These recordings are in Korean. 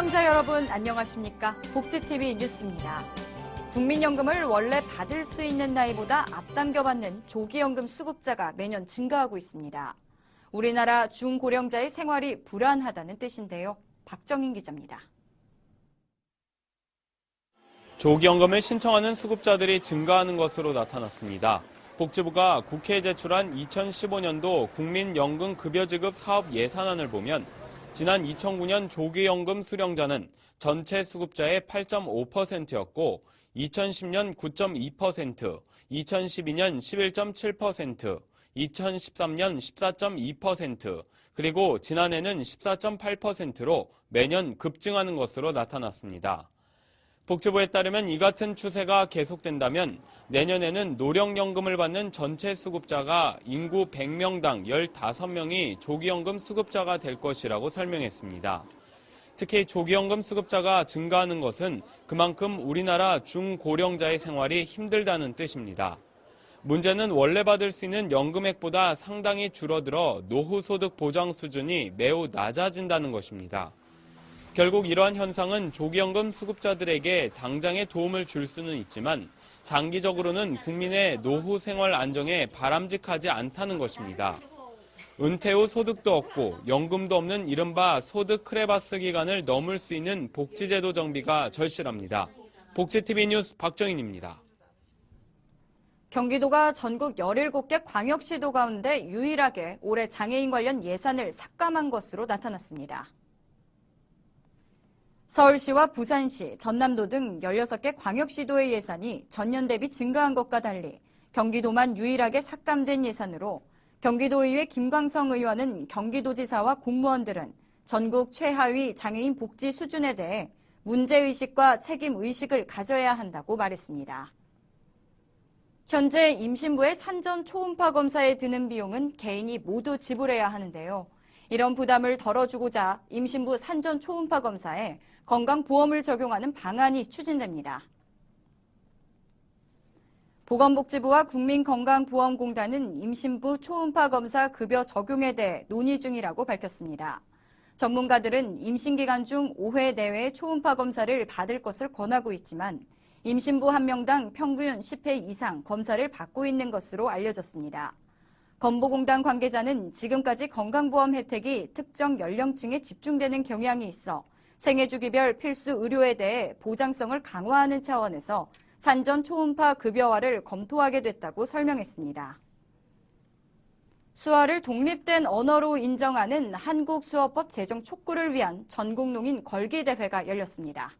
시청자 여러분 안녕하십니까? 복지TV 뉴스입니다. 국민연금을 원래 받을 수 있는 나이보다 앞당겨 받는 조기연금 수급자가 매년 증가하고 있습니다. 우리나라 중고령자의 생활이 불안하다는 뜻인데요. 박정인 기자입니다. 조기연금을 신청하는 수급자들이 증가하는 것으로 나타났습니다. 복지부가 국회에 제출한 2015년도 국민연금급여지급 사업 예산안을 보면 지난 2009년 조기연금 수령자는 전체 수급자의 8.5%였고 2010년 9.2%, 2012년 11.7%, 2013년 14.2%, 그리고 지난해는 14.8%로 매년 급증하는 것으로 나타났습니다. 복지부에 따르면 이 같은 추세가 계속된다면 내년에는 노령연금을 받는 전체 수급자가 인구 100명당 15명이 조기연금 수급자가 될 것이라고 설명했습니다. 특히 조기연금 수급자가 증가하는 것은 그만큼 우리나라 중고령자의 생활이 힘들다는 뜻입니다. 문제는 원래 받을 수 있는 연금액보다 상당히 줄어들어 노후소득 보장 수준이 매우 낮아진다는 것입니다. 결국 이러한 현상은 조기연금 수급자들에게 당장의 도움을 줄 수는 있지만 장기적으로는 국민의 노후 생활 안정에 바람직하지 않다는 것입니다. 은퇴 후 소득도 없고 연금도 없는 이른바 소득 크레바스 기간을 넘을 수 있는 복지제도 정비가 절실합니다. 복지TV 뉴스 박정인입니다. 경기도가 전국 17개 광역시도 가운데 유일하게 올해 장애인 관련 예산을 삭감한 것으로 나타났습니다. 서울시와 부산시, 전남도 등 16개 광역시도의 예산이 전년 대비 증가한 것과 달리 경기도만 유일하게 삭감된 예산으로 경기도의회 김광성 의원은 경기도지사와 공무원들은 전국 최하위 장애인 복지 수준에 대해 문제의식과 책임의식을 가져야 한다고 말했습니다. 현재 임신부의 산전 초음파 검사에 드는 비용은 개인이 모두 지불해야 하는데요. 이런 부담을 덜어주고자 임신부 산전 초음파 검사에 건강보험을 적용하는 방안이 추진됩니다. 보건복지부와 국민건강보험공단은 임신부 초음파 검사 급여 적용에 대해 논의 중이라고 밝혔습니다. 전문가들은 임신 기간 중 5회 내외의 초음파 검사를 받을 것을 권하고 있지만 임신부 1명당 평균 10회 이상 검사를 받고 있는 것으로 알려졌습니다. 건보공단 관계자는 지금까지 건강보험 혜택이 특정 연령층에 집중되는 경향이 있어 생애주기별 필수 의료에 대해 보장성을 강화하는 차원에서 산전 초음파 급여화를 검토하게 됐다고 설명했습니다. 수어를 독립된 언어로 인정하는 한국수어법 제정 촉구를 위한 전국농인 걸기대회가 열렸습니다.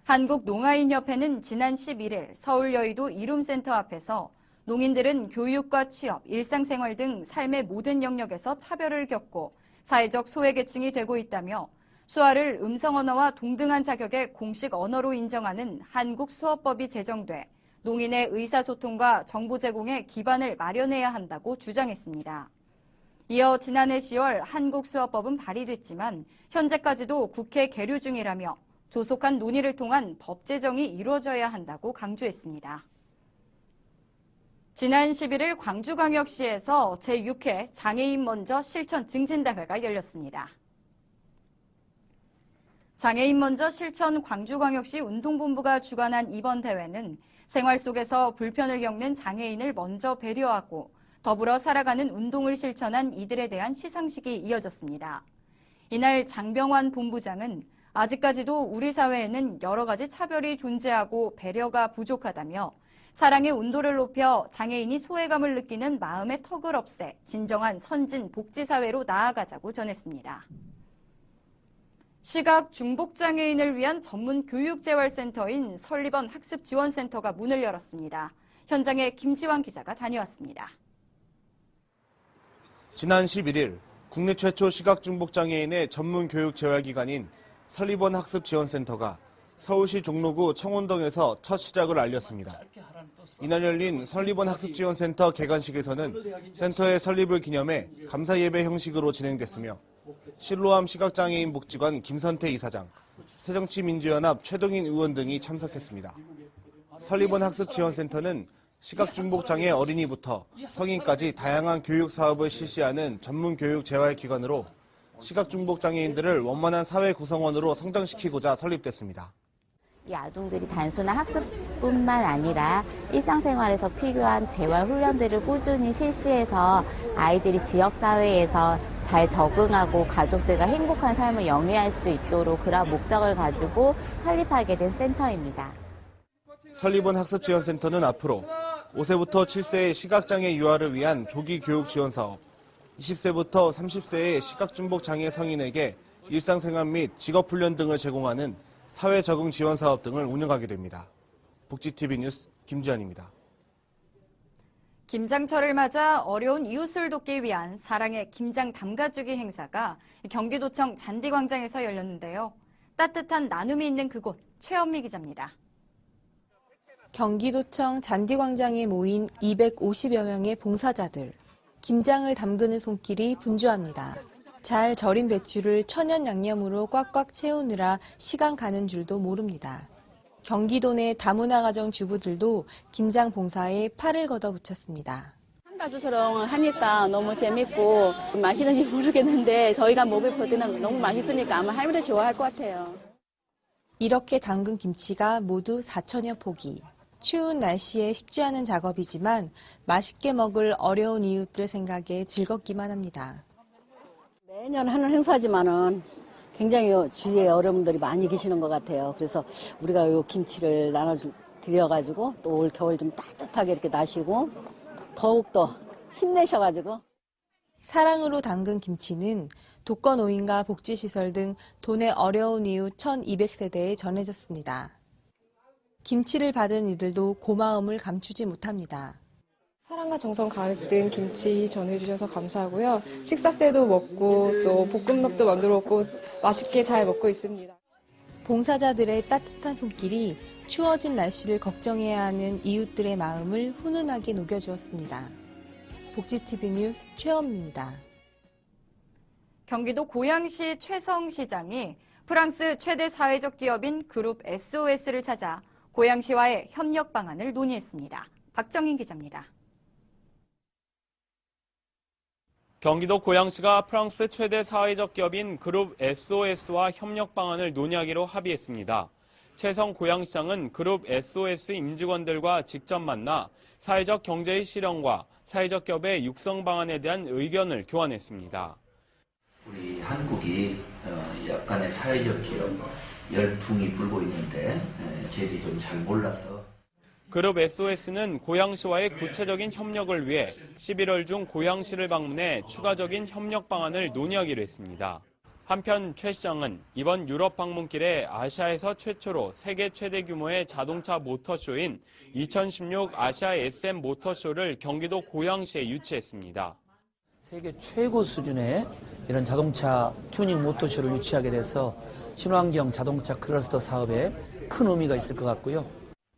한국농아인협회는 지난 11일 서울 여의도 이룸센터 앞에서 농인들은 교육과 취업, 일상생활 등 삶의 모든 영역에서 차별을 겪고 사회적 소외계층이 되고 있다며 수어를 음성언어와 동등한 자격의 공식 언어로 인정하는 한국수어법이 제정돼 농인의 의사소통과 정보 제공에 기반을 마련해야 한다고 주장했습니다. 이어 지난해 10월 한국수어법은 발의됐지만 현재까지도 국회 계류 중이라며 조속한 논의를 통한 법 제정이 이루어져야 한다고 강조했습니다. 지난 11일 광주광역시에서 제6회 장애인 먼저 실천 증진대회가 열렸습니다. 장애인 먼저 실천 광주광역시 운동본부가 주관한 이번 대회는 생활 속에서 불편을 겪는 장애인을 먼저 배려하고 더불어 살아가는 운동을 실천한 이들에 대한 시상식이 이어졌습니다. 이날 장병환 본부장은 아직까지도 우리 사회에는 여러 가지 차별이 존재하고 배려가 부족하다며 사랑의 온도를 높여 장애인이 소외감을 느끼는 마음의 턱을 없애 진정한 선진 복지사회로 나아가자고 전했습니다. 시각 중복장애인을 위한 전문 교육재활센터인 설리번 학습지원센터가 문을 열었습니다. 현장에 김지환 기자가 다녀왔습니다. 지난 11일 국내 최초 시각 중복장애인의 전문 교육재활기관인 설리번 학습지원센터가 서울시 종로구 청운동에서 첫 시작을 알렸습니다. 이날 열린 설리번 학습지원센터 개관식에서는 센터의 설립을 기념해 감사예배 형식으로 진행됐으며 실로암 시각장애인 복지관 김선태 이사장, 새정치민주연합 최동인 의원 등이 참석했습니다. 설리번 학습지원센터는 시각중복장애 어린이부터 성인까지 다양한 교육 사업을 실시하는 전문 교육 재활기관으로 시각중복장애인들을 원만한 사회 구성원으로 성장시키고자 설립됐습니다. 이 아동들이 단순한 학습뿐만 아니라 일상생활에서 필요한 재활 훈련들을 꾸준히 실시해서 아이들이 지역사회에서 잘 적응하고 가족들과 행복한 삶을 영위할 수 있도록 그런 목적을 가지고 설립하게 된 센터입니다. 설립원 학습지원센터는 앞으로 5세부터 7세의 시각장애 유아를 위한 조기 교육 지원 사업, 20세부터 30세의 시각중복장애 성인에게 일상생활 및 직업훈련 등을 제공하는 사회적응 지원 사업 등을 운영하게 됩니다. 복지TV 뉴스 김지현입니다. 김장철을 맞아 어려운 이웃을 돕기 위한 사랑의 김장 담가주기 행사가 경기도청 잔디광장에서 열렸는데요. 따뜻한 나눔이 있는 그곳, 최현미 기자입니다. 경기도청 잔디광장에 모인 250여 명의 봉사자들. 김장을 담그는 손길이 분주합니다. 잘 절인 배추를 천연 양념으로 꽉꽉 채우느라 시간 가는 줄도 모릅니다. 경기도 내 다문화 가정 주부들도 김장 봉사에 팔을 걷어붙였습니다. 한가주처럼 하니까 너무 재밌고 맛있는지 모르겠는데 저희가 먹을 때는 너무 맛있으니까 아마 할머니들 좋아할 것 같아요. 이렇게 담근 김치가 모두 4천여 포기. 추운 날씨에 쉽지 않은 작업이지만 맛있게 먹을 어려운 이웃들 생각에 즐겁기만 합니다. 매년 하는 행사지만은 굉장히 주위에 어려운분들이 많이 계시는 것 같아요. 그래서 우리가 이 김치를 나눠드려가지고 또 올 겨울 좀 따뜻하게 이렇게 나시고 더욱더 힘내셔가지고. 사랑으로 담근 김치는 독거노인과 복지시설 등 도내 어려운 이웃 1,200세대에 전해졌습니다. 김치를 받은 이들도 고마움을 감추지 못합니다. 사랑과 정성 가득 김치 전해주셔서 감사하고요. 식사 때도 먹고 또 볶음밥도 만들어 먹고 맛있게 잘 먹고 있습니다. 봉사자들의 따뜻한 손길이 추워진 날씨를 걱정해야 하는 이웃들의 마음을 훈훈하게 녹여주었습니다. 복지TV 뉴스 최현미입니다. 경기도 고양시 최성시장이 프랑스 최대 사회적 기업인 그룹 SOS를 찾아 고양시와의 협력 방안을 논의했습니다. 박정인 기자입니다. 경기도 고양시가 프랑스 최대 사회적 기업인 그룹 SOS와 협력 방안을 논의하기로 합의했습니다. 최성 고양시장은 그룹 SOS 임직원들과 직접 만나 사회적 경제의 실현과 사회적 기업의 육성 방안에 대한 의견을 교환했습니다. 우리 한국이 약간의 사회적 기업 열풍이 불고 있는데 저희들이 좀 잘 몰라서. 그룹 SOS는 고양시와의 구체적인 협력을 위해 11월 중 고양시를 방문해 추가적인 협력 방안을 논의하기로 했습니다. 한편 최 시장은 이번 유럽 방문길에 아시아에서 최초로 세계 최대 규모의 자동차 모터쇼인 2016 아시아 SM 모터쇼를 경기도 고양시에 유치했습니다. 세계 최고 수준의 이런 자동차 튜닝 모터쇼를 유치하게 돼서 친환경 자동차 클러스터 사업에 큰 의미가 있을 것 같고요.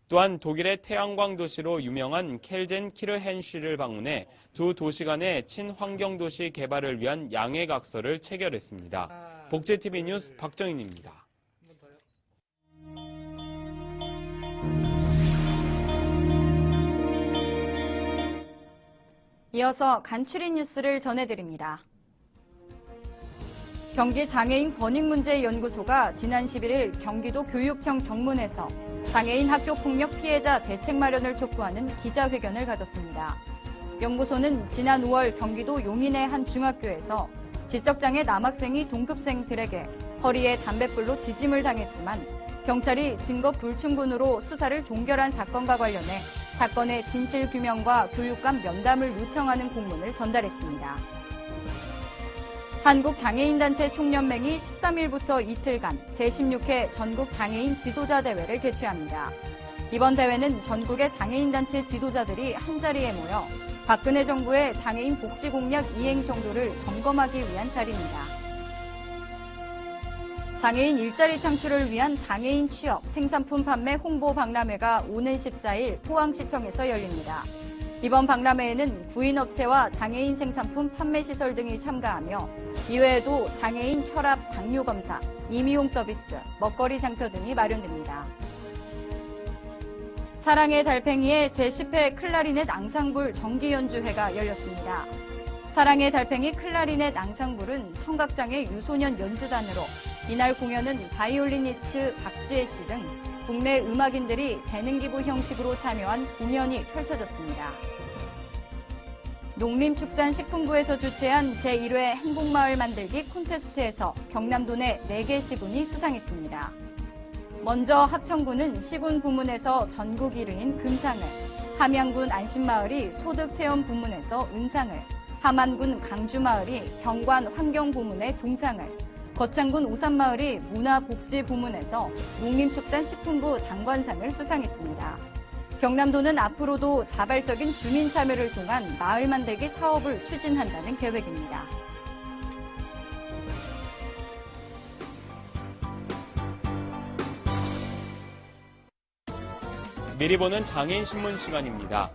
또한 독일의 태양광 도시로 유명한 켈젠키르헨시를 방문해 두 도시 간의 친환경 도시 개발을 위한 양해각서를 체결했습니다. 복지TV 뉴스 박정인입니다. 이어서 간추리 뉴스를 전해드립니다. 경기장애인권익문제연구소가 지난 11일 경기도 교육청 정문에서 장애인 학교폭력 피해자 대책 마련을 촉구하는 기자회견을 가졌습니다. 연구소는 지난 5월 경기도 용인의 한 중학교에서 지적장애 남학생이 동급생들에게 허리에 담뱃불로 지짐을 당했지만 경찰이 증거 불충분으로 수사를 종결한 사건과 관련해 사건의 진실규명과 교육감 면담을 요청하는 공문을 전달했습니다. 한국장애인단체 총연맹이 13일부터 이틀간 제16회 전국장애인 지도자 대회를 개최합니다. 이번 대회는 전국의 장애인단체 지도자들이 한자리에 모여 박근혜 정부의 장애인 복지 공약 이행 정도를 점검하기 위한 자리입니다. 장애인 일자리 창출을 위한 장애인 취업, 생산품 판매 홍보 박람회가 오는 14일 포항시청에서 열립니다. 이번 박람회에는 구인업체와 장애인 생산품 판매시설 등이 참가하며 이외에도 장애인 혈압, 당뇨 검사, 임의용 서비스, 먹거리 장터 등이 마련됩니다. 사랑의 달팽이의 제10회 클라리넷 앙상블 정기연주회가 열렸습니다. 사랑의 달팽이 클라리넷 앙상블은 청각장애 유소년 연주단으로 이날 공연은 바이올리니스트 박지혜 씨 등 국내 음악인들이 재능기부 형식으로 참여한 공연이 펼쳐졌습니다. 농림축산식품부에서 주최한 제1회 행복마을 만들기 콘테스트에서 경남도 내 4개 시군이 수상했습니다. 먼저 합천군은 시군 부문에서 전국 1위인 금상을, 함양군 안심마을이 소득체험 부문에서 은상을, 함안군 강주마을이 경관 환경 부문의 동상을, 거창군 오산마을이 문화복지 부문에서 농림축산식품부 장관상을 수상했습니다. 경남도는 앞으로도 자발적인 주민 참여를 통한 마을 만들기 사업을 추진한다는 계획입니다. 미리 보는 장애인 신문 시간입니다.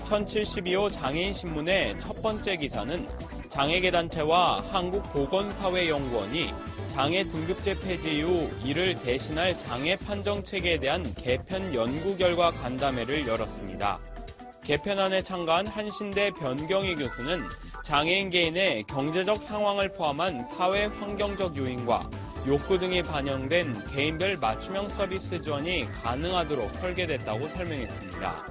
1072호 장애인 신문의 첫 번째 기사는 장애계 단체와 한국보건사회연구원이 장애 등급제 폐지 이후 이를 대신할 장애 판정 체계에 대한 개편 연구 결과 간담회를 열었습니다. 개편안에 참가한 한신대 변경희 교수는 장애인 개인의 경제적 상황을 포함한 사회 환경적 요인과 욕구 등이 반영된 개인별 맞춤형 서비스 지원이 가능하도록 설계됐다고 설명했습니다.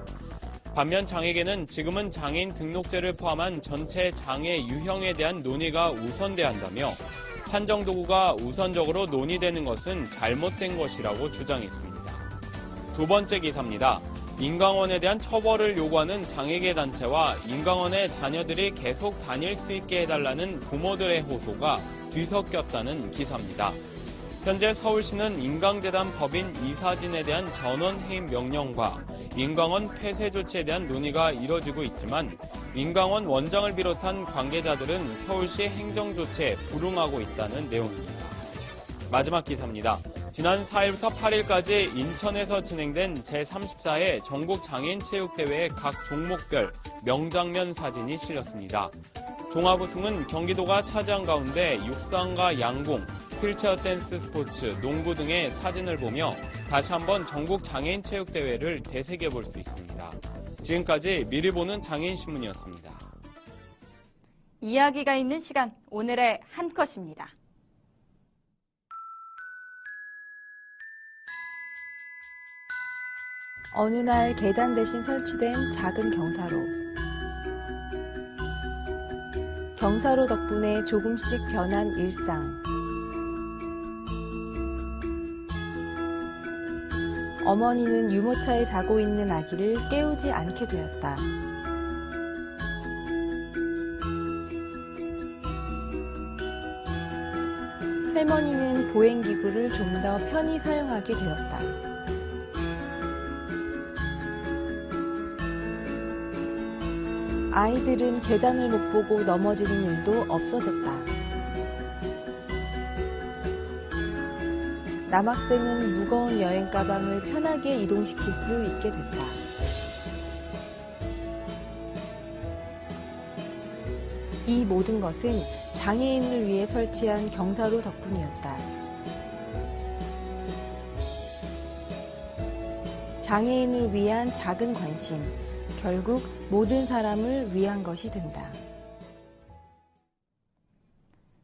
반면 장애계는 지금은 장애인 등록제를 포함한 전체 장애 유형에 대한 논의가 우선돼야 한다며 판정 도구가 우선적으로 논의되는 것은 잘못된 것이라고 주장했습니다. 두 번째 기사입니다. 인강원에 대한 처벌을 요구하는 장애계 단체와 인강원의 자녀들이 계속 다닐 수 있게 해달라는 부모들의 호소가 뒤섞였다는 기사입니다. 현재 서울시는 인강재단 법인 이사진에 대한 전원 해임 명령과 인강원 폐쇄 조치에 대한 논의가 이뤄지고 있지만 인강원 원장을 비롯한 관계자들은 서울시 행정 조치에 불응하고 있다는 내용입니다. 마지막 기사입니다. 지난 4일부터 8일까지 인천에서 진행된 제34회 전국장애인체육대회의 각 종목별 명장면 사진이 실렸습니다. 종합우승은 경기도가 차지한 가운데 육상과 양궁, 휠체어 댄스 스포츠, 농구 등의 사진을 보며 다시 한번 전국장애인체육대회를 되새겨볼 수 있습니다. 지금까지 미리 보는 장애인신문이었습니다. 이야기가 있는 시간, 오늘의 한 컷입니다. 어느 날 계단 대신 설치된 작은 경사로. 경사로 덕분에 조금씩 변한 일상. 어머니는 유모차에 자고 있는 아기를 깨우지 않게 되었다. 할머니는 보행기구를 좀 더 편히 사용하게 되었다. 아이들은 계단을 못 보고 넘어지는 일도 없어졌다. 남학생은 무거운 여행 가방을 편하게 이동시킬 수 있게 됐다. 이 모든 것은 장애인을 위해 설치한 경사로 덕분이었다. 장애인을 위한 작은 관심, 결국 모든 사람을 위한 것이 된다.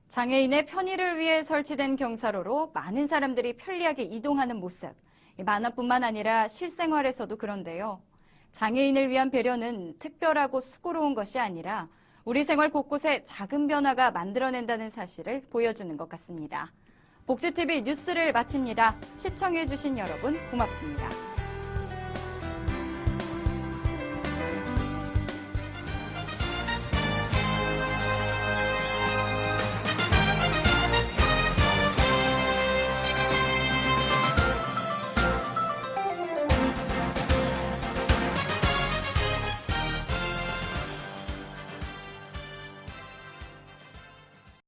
장애인의 편의를 위해 설치된 경사로로 많은 사람들이 편리하게 이동하는 모습. 만화뿐만 아니라 실생활에서도 그런데요. 장애인을 위한 배려는 특별하고 수고로운 것이 아니라 우리 생활 곳곳에 작은 변화가 만들어낸다는 사실을 보여주는 것 같습니다. 복지TV 뉴스를 마칩니다. 시청해주신 여러분 고맙습니다.